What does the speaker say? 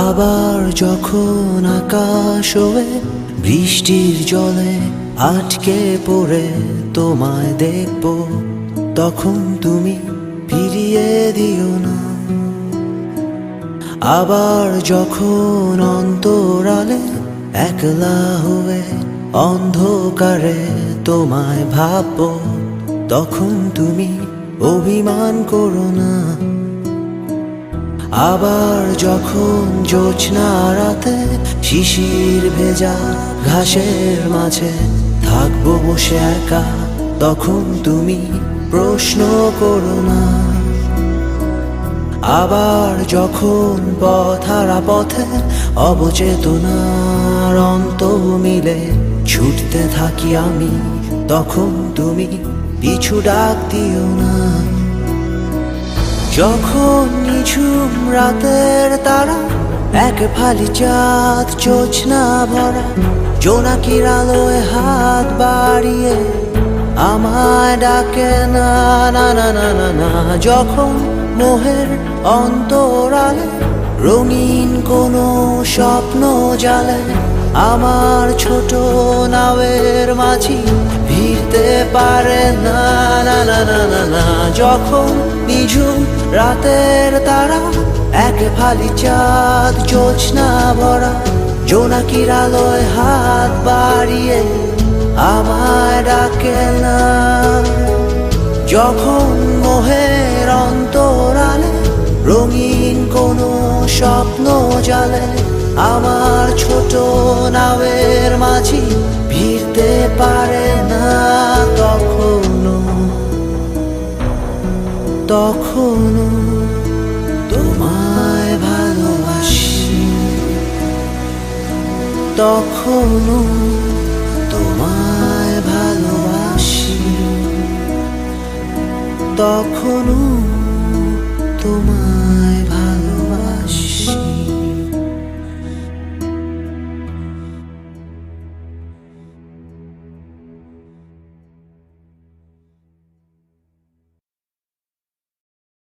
আবার যখন আকাশ হয়ে বৃষ্টির জলে আটকে পড়ে তোমায় দেখব, তখন তুমি ফিরিয়ে দিও না। আবার যখন অন্তরালে একলা হয়ে অন্ধকারে তোমায় ভাবব, তখন তুমি অভিমান করো না। আবার যখন জোছনা রাতে শিশির ভেজা ঘাসের মাঝে থাকবো বসে একা, তখন তুমি প্রশ্ন করো না। আবার যখন পথহারা পথে অবচেতনার অন্ত মিলে ছুটতে থাকি আমি, তখন তুমি পিছু ডাক দিও না। যখন নিঝুম রাতের তারা এক ফালি চাঁদ জোছনা ভরা জোনাকির আলোয় হাত বাড়িয়ে আমায় ডাকে না না না না না না। যখন মোহের অন্তরালে রঙিন কোনো স্বপ্ন জালে আমার ছোট নাওয়ের মাঝি ভিড়তে পারে না না না না না না। যখন নিঝুম রাতের তারা এক ফালি চাঁদ জোছনা ভরা জোনাকির আলোয় হাত বাড়িয়ে আমায় ডাকে না। যখন মোহের অন্তরালে রঙিন কোনো স্বপ্ন জালে আমার ছোট নাওয়ের মাঝি ভিড়তে পারে না, তখনো তখনো তোমায় ভালোবাসি, তখনো তোমায় ভালোবাসি, তখনো